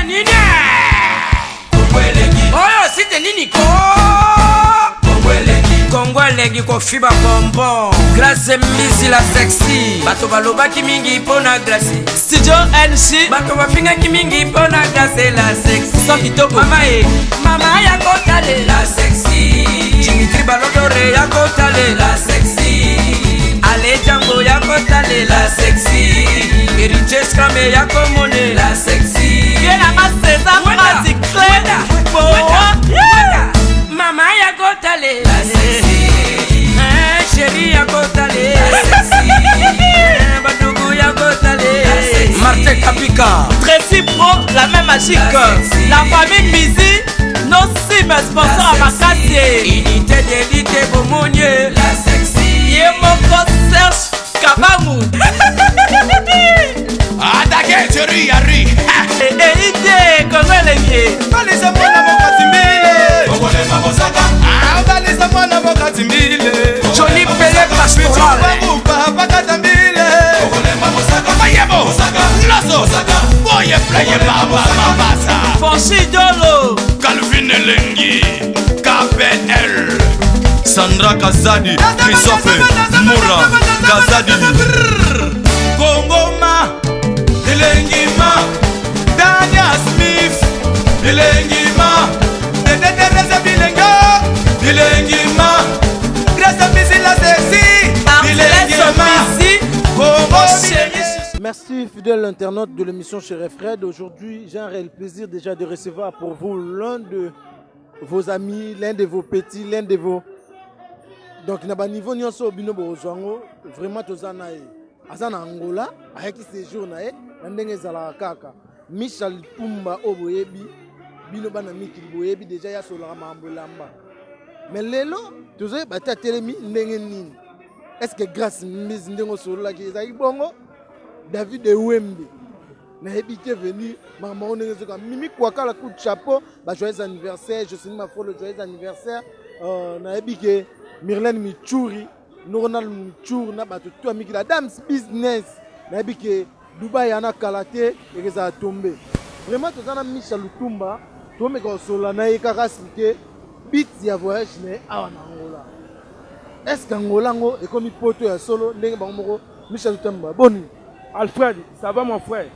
nini oyo site nini ko Kongolegi ko fiba bonbon Glace misi la sexy bato balobaki mingi pona glace Studio NC bato bafingaki mingi pona glace la sexy Sans kitoko mama ya kotale la sexy Chimitri balodore ya kotale la sexy Ale Django ya kotale la sexy Eriche Scrame ya komone la sexy Yena ma César Masi Clé Mama ya kotale la sexy Chérie ya kotale la sexy Badougou ya kotale la sexy Martin Kapika Tracy Pro, la même magique La famille Mizi nos cimes sponsors à Makassie Unité d'élite Bomonye la sexy Yemoko Serge Kabamu Adake chérie yari Ide Kongolegi Balisa mwana mokatimbile Kongole mabosaka Balisa mwana mokatimbile Johnny Pelé Pastoral Pakatambile Kongole mabosaka Mayebo Loso Boye pleye baba mabasa Fonchi Dolo Calvin Elengi KPL Sandra Kazadi Christophe Moura Kazadi Kongoma Elengima Dania Smith Elengima Dededereza Bilenga Elengima Grâce Misi la sexy Merci fidèles internautes de l'émission Chéri Fred. Aujourd'hui, j'ai un réel plaisir déjà de recevoir pour vous l'un de vos amis, l'un de vos petits, l'un de vos... Donc, na ba niveau nyonso bino bozwango vraiment tozanaye. Azana Angola avec séjour nae ndenge zala kaka. Michel Pumba oboyebi bino bana mikili boyebi déjà ya sola mambolamba. Mais lelo tozoye bata telemi ndenge nini. Est-ce que grâce mise ndengo sola ki ezali bongo David de Wembe na habité venu maman on est Mimi Kwakala coup de chapeau ba joyeux anniversaire Jocelyne Mafro joyeux anniversaire na habité Myrlène Michouri Ronald Michour na bato to amiki la dame business na habité Dubaï ana kalate et que ça a tombé vraiment to zana Michel Lutumba to me ko sola na ekaka expliquer bit ya voyage ne awa na Angola. Est-ce qu'Angola est comme poto ya solo ndenge bango Michel Lutumba boni Alfred, ça va mon frère?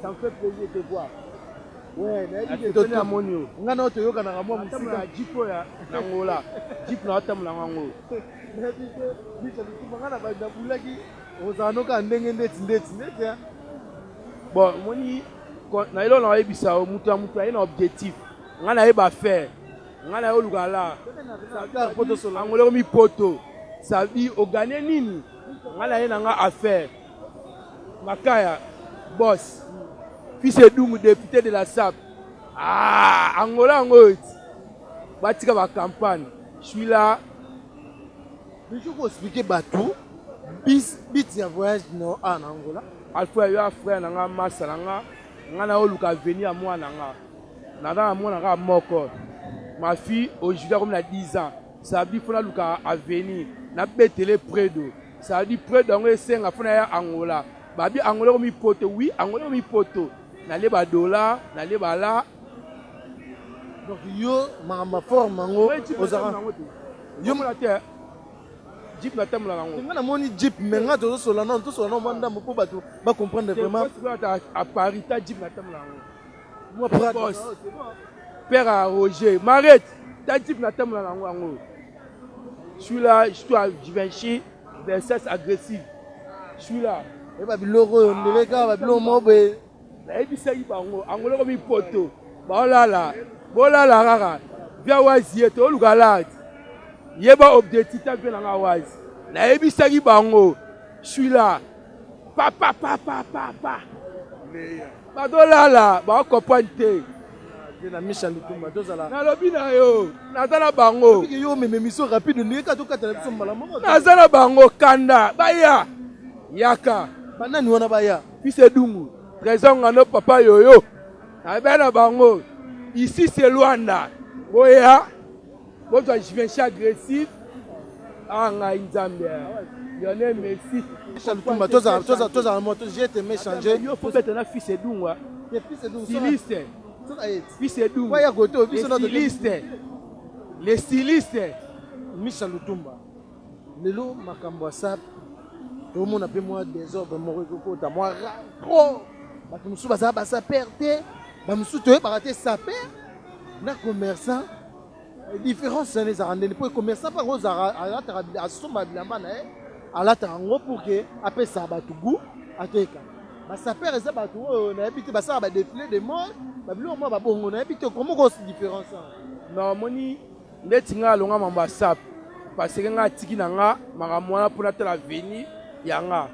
Ça me fait plaisir de te voir. Ouais, tu à Monio. On a notre yoga na moi musique à Jipo ya Angola. Jip na atam la ngo. Michel Lutumba na ba bulaki ozanoka ndenge ndeti. Bon, moni na ilo na ebisa o mutu na objectif. Ngana eba faire. Ngana yo lugala. Angola mi poto. Ça dit au gagner nini? Ngana ye nga affaire. Makaya, boss, fils de Doumou, député de la SAP. Ah, Angola, Batika va campagne. Je suis là. Mais je peux expliquer Batou. Bit ya voyage non en Angola. Alpha, yo frère nanga massa nanga. Ngana oluka venir à moi nanga. Nanga moi nanga moko. Ma fille aujourd'hui comme elle a 10 ans. Ça dit faut luka à venir. Na betele près d'eau. Ça dit près d'ango senga faut na Angola. Babi Angola mi poto, oui, Angola mi poto. N'allez pas dollar, n'allez pas là. Donc yo ma forme mango ozara. Yo la terre. Jeep na tem la ngo. Nga na moni jeep menga to sola non to sola manda mo po bato ba comprendre vraiment. À Paris ta jeep na tem la ngo. Moi prendre Père à Roger, Marette, ta jeep na tem la ngo. Je suis là, je suis à Givenchy, Versace agressif. Je suis là. Et bah biloko ndeka ba biloko mobe na ebisa ibango Angola ko mi poto bolala rara via wazi eto lugala yeba objectif ta bien na wazi na ebisa ibango je suis là papa ba dolala ba comprendre na Michel Lutumba dozala na lobi na yo nazala bango yo meme mission rapide ndeka to katala biso mbala moko nazala bango kanda baya yaka banani wana baya fils Dungu raison ngano papa yoyo na bena bango ici c'est Luanda boya bozo Givenchy agressif anga Nzambe yone merci Michel Lutumba toza moto j'ai été m'échanger yo faut être na fils Dungu fils Dungu Siliste Fils Edungu. Ouais, à côté, Les stylistes. Les stylistes. Michel Lutumba. Lelo makambo sap. Tout le monde a fait moi désordre moriko ta moi trop. Ba musu ba sa perte. Ba musu to ba rater sa perte. Na commerçant différence c'est les arandés pour commerçant par aux à somba bilamba na ala tango pour que après ça ba tugu ateka. Ba sa perte ça ba to na habité ba ça ba défilé de mode. Ba bilo moi ba bongo na habité comment grosse différence. Non moni ndetinga longa mamba sap. Parce que nga tiki na nga makamwana pour la venir yanga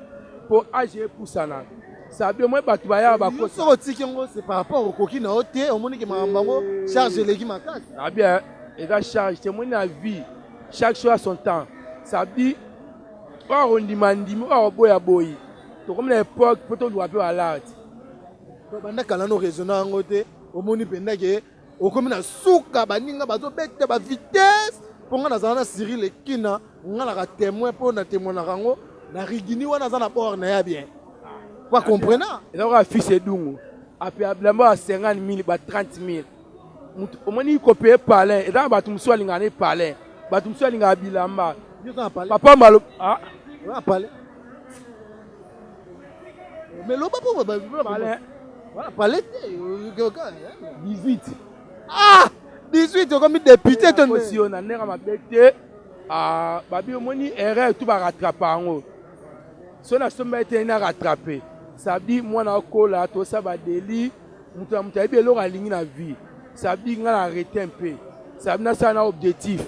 pour agir pour ça na ça bien moi batu baya ba ko so tiki ngo c'est par rapport au coquille na hoté au moni que makambango charge les qui makasi ah bien et la charge c'est mon vie chaque chose à son temps ça dit on demande on boya boy to comme l'époque peut on doit faire à l'art to banda kala no raisonner ngote au moni penda ke au comme na suka baninga bazo bete ba vitesse pour nga na Cyril Ekina nga na témoin pour na témoin na rango na rigini wana za na bord na ya bien quoi comprenant et donc fils Edungu après ablambo à 50 000 ba 30 000 au moins il copier parler et dans batu muso alingane parler batu muso alinga bilamba papa malo ah on a parlé mais lo papa parler voilà parler 18 ah 18 comme député ton aussi on a nera mabete ah babi omoni erreur tout ba rattraper ngo so na somba été na rattraper ça dit moi na kola to ça ba délit mutu mutu bi lo alingi na vie ça dit nga na arrêter un peu ça na ça na objectif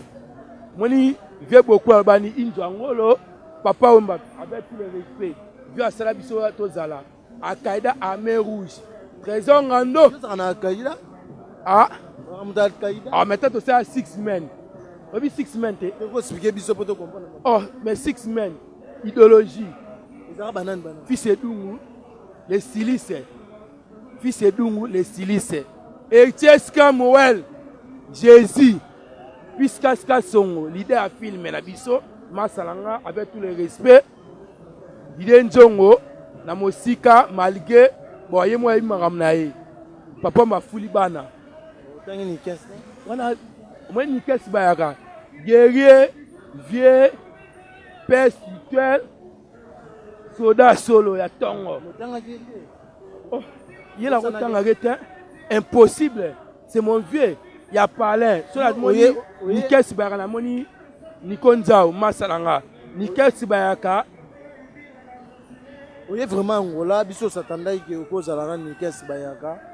moni vie beaucoup bani injo ngolo papa omba avec tout le respect vie asala biso to zala akaida armée rouge trésor ngando na akaida ah ah mais toi c'est 6 men. Oui 6 men te. Oh mais 6 men idéologie. Fils Edungu les stylistes. Fils Edungu les stylistes. Héritier Samuel Jésus. Puisque son l'idée à film na biso masalanga avec tout le respect. L'idée njongo na mosika malgré boye moi imaramnae. Papa mafuli bana. Moi ni qu'est-ce bayaka guerrier vieux père spirituel soldat solo ya tongo oh il a autant arrêté impossible c'est mon vieux il a parlé sur la moni ni qu'est-ce bayaka na moni ni konzao masalanga ni qu'est-ce bayaka oui vraiment ngola biso satandai ke okozala ni qu'est-ce bayaka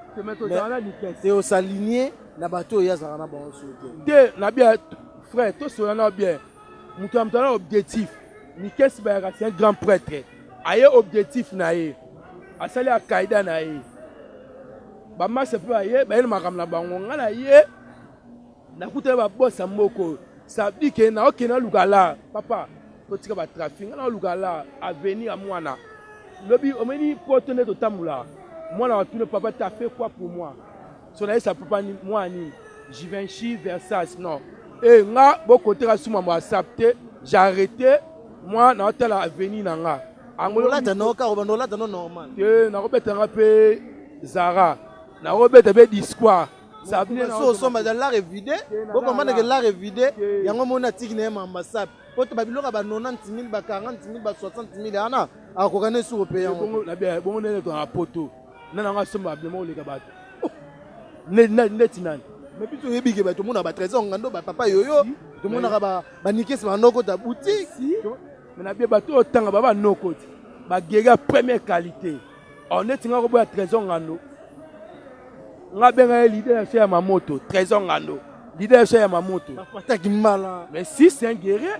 c'est au s'aligner na bateau ya zana bon de na bien frère tout cela na bien mutamtana objectif ni qu'est-ce ba c'est un grand prêtre aye objectif na ye asali akaida na ye ba ma se peut aye ba ele makam na bango ngana ye na kuta ba bossa moko ça dit que na okena lukala papa to tika ba trafic na lukala avenir à mwana lobi omeni potene to tamula moi là tout le papa t'a fait quoi pour moi son aïe ça peut pas ni moi ni Givenchy Versace non et nga beaucoup de racisme m'a accepté j'ai arrêté moi na hôtel avenir nanga angola tano ka obanola tano normal na robeta ngape Zara na robeta be discours ça venait so somba de l'art évidé bon comment que l'art évidé yango mona tiki na ambassade poto babiloka ba 90 000 ba 40 000 ba 60 000 ana akokane sur européen na bien bon on est dans la poto nana nga somba bien le kabato netinani mais puis tu yebi ke ba to mona ba trésor ngando ba papa yoyo to mona ba nikesi ba noko ta boutique mais na bien bato otanga ba noko ti ba gega première qualité on netinga ko ba trésor ngando nga benga leader chez ma moto trésor ngando leader chez ma moto pata ki mala mais si c'est un guerrier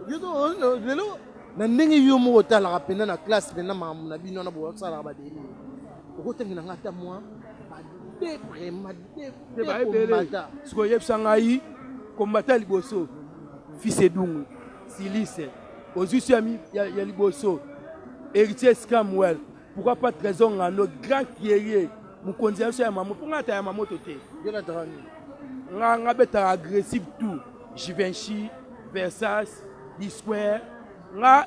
yoto lelo na ndenge yo mo otala rapena na classe pena na bino na bo sala ba deli okotenga ngata moi ce que j'ai fait, combattre Liboso, fils Edungu, Silise, aujourd'hui ami il y a Liboso, héritier Samuel, pourquoi pas trésor en nos grands guerriers, mon condition c'est maman, pour nga ta maman toté. Nga beta agressif tout, Givenchy, Versace, Disquare, nga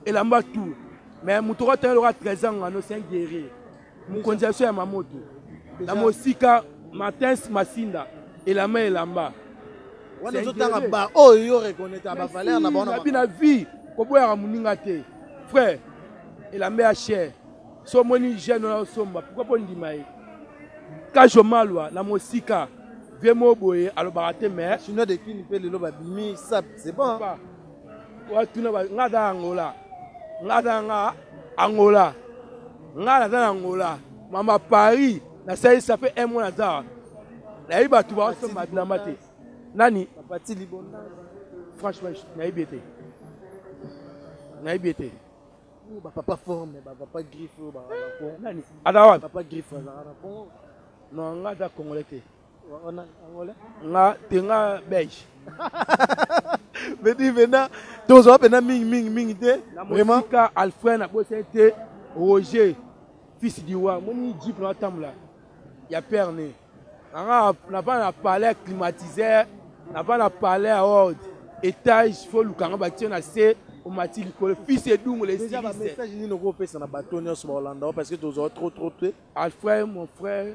et la mba tout, mais mon tour t'as le trésor en nos 5 guerriers, mon condition c'est maman tout. na mosika Martins Masinda elamba elamba wana zotanga ba oyo reconnaître ba valeur na bona na vie ko boya muninga te frère elamba ya cher so moni jeune na somba pourquoi pas ndimaye ka jomalwa na mosika vemo boye alobaka te mais chinois de kini pe lelo ba bimi ça c'est bon wa tuna ba ngada Angola Angola ngada Angola mama Paris na ça fait un mois là na iba tu ba somba na mate nani parti libonda franchement na ibete ba papa forme ba papa griffe ba nani adawa papa griffe na pont non ngada congolais te on a angolais nga tenga belge Bedi vena tozo pena ming te vraiment ka Alfred na bosete Roger fils d'Iwa moni jeep na tamla ya perné na pas na palais climatiseur na pas na palais à ordre étage faut lukanga bâti na c au mati likolo fils edungu les déjà ba message ni noko pesa na bato nyonso ba Hollande parce que tozo trop Alfred mon frère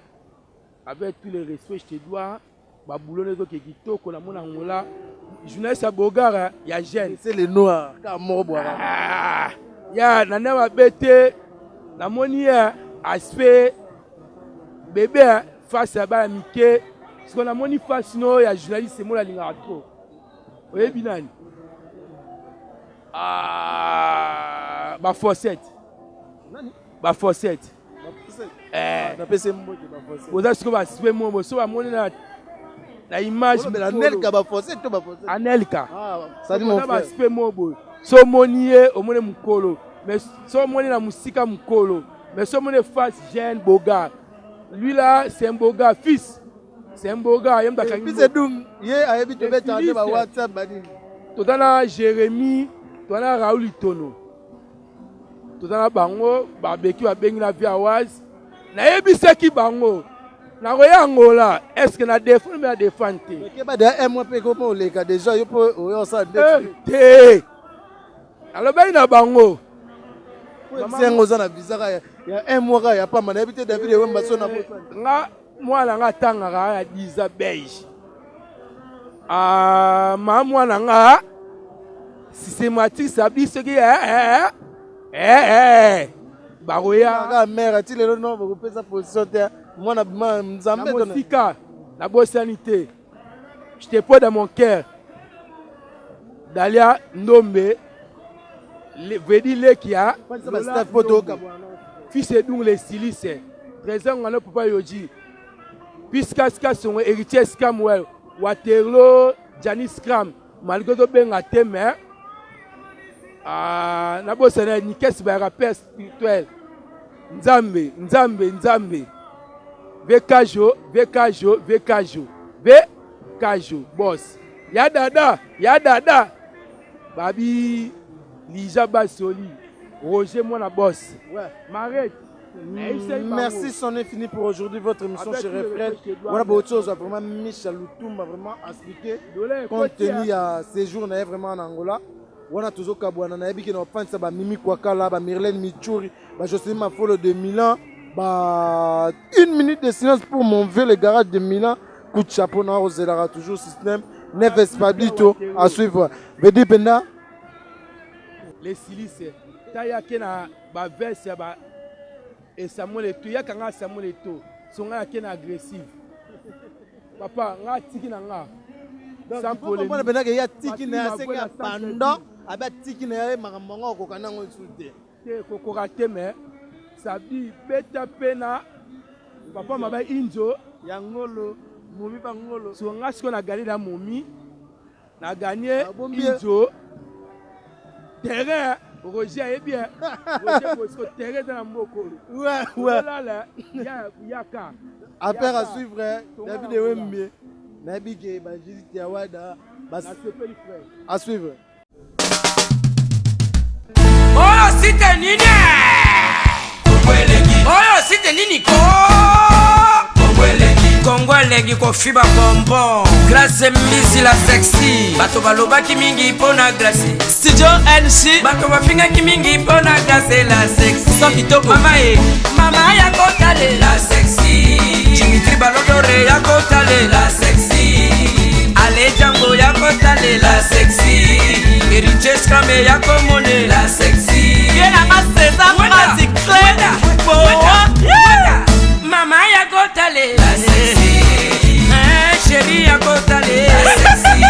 avec tous les respects je te dois ba boulot to ke kitoko na mona ngola journaliste à Bogara ya jeune c'est les noirs ka morbo ya na na bete na moni aspect bébé face à ba mike ce qu'on a moni face no ya journaliste mo la linga trop oyebi nani ba Fossette na pese mbote ba Fossette oza siko ba sipe mo so ba moni na image la Nelka ba Fossette to ba Fossette Anelka ça dit mon frère ba sipe mo boy so moni ye omone mukolo mais so moni na musika mukolo mais so moni face jeune boga lui là c'est un boga fils c'est un boga yem da kangi fils edung ye ayebi to beta ba WhatsApp badi totana Jérémy totana Raoul Itono totana bango babeki babengi na via waz na yebisaki bango na roya Angola est-ce que na défendre mais na défendre te ke ba da un mois pe ko mo le ka déjà yo po yo sa te alobei na bango c'est ngoza na visa ya un mois ya pa mana habité David et Wemba so na nga mwana nga tangaka ya diza beige ma mwana nga systématique sabi ce qui baroya ka mère ti lelo no ba ko pesa position te mwana nzambe to na na bosanité je te pose dans mon cœur Dalia Ndombe vedi lekia fils edung les styliste trésor ngano papa yoji puisque son héritier Scamwell Waterloo Janice Scram malgré to benga teme na bosana ni kesi ba rappel spirituel nzambe vekajo boss ya dada babi Lija Basoli Roger mon boss Marette. Merci son infini pour aujourd'hui votre émission chez Refred. Voilà beaucoup de choses vraiment Michel Lutumba vraiment expliqué compte tenu à séjour na vraiment en Angola. Wana toujours kabwana na yebiki na offense ba Mimi Kwakala ba Myrlène Michouri ba Jocelyn Mafolo de Milan ba 1 minute de silence pour mon vieux le garage de Milan coup de chapeau na Roselara toujours système Neves Pablito à suivre. Vedi Penda les silices taya kena ba verse ba et Samuel Eto ya kanga Samuel Eto songa kena agressif papa nga tiki na nga sans problème bon ben ya tiki na senga pendant aba tiki na makambo ko kana ngo insulter te ko raté mais ça dit beta pena papa maba injo ya ngolo momi ba ngolo so nga siko na gagné la momi na gagné injo terrain Roger est bien. Roger Bosco terrain dans la moko. Ouais. Là yaka. Affaire à suivre David et Wembe. Nabi ke ba Jésus Tiawada bas à suivre. Oh c'était nini? Oyo c'était nini ko? Kongweleki balingi kofiba bonbon. Grâce Mbisi la sexy. Bato balobaki mingi pona Gracie. Studio NC. Bato bafingaki mingi pona Gracie la sexy. Sans kitoko. Mama ya kotale la sexy. Dimitri Balodore ya kotale la sexy. Ale Django ya kotale la sexy. Eriches Krame ya komone la sexy. Yena ma César Magic Clé. Mama ya kotale la sexy. Chérie ya kotale la sexy.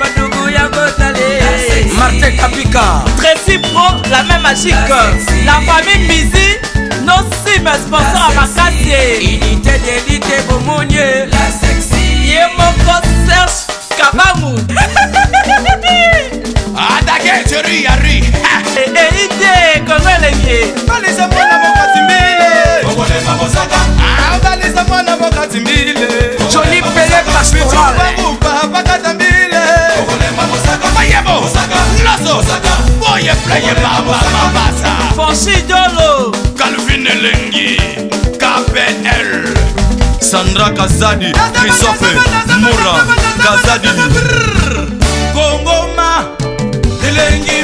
Badougou ya kotale la sexy. Martin Kapika. Tracy Pro, la même magique. La famille Mizi, nos sim sponsors à Makassi. Unité d'élite Bomonier la sexy. Yemoko Serge Kabamu. Attaquez, chérie, Yari. Ide, Kongolengue. Balisa mwana mokati mbile. Balisa mwana mokati mbile. Johnny Pelé Pastoral. Bakata mbile. Mayebo. Lazo. Boye playe baba mabasa. Fonchi Dolo. Calvin Elengi. KPL. Sandra Kazadi. Christophe Moura. Kazadi. Kongoma. Elengi.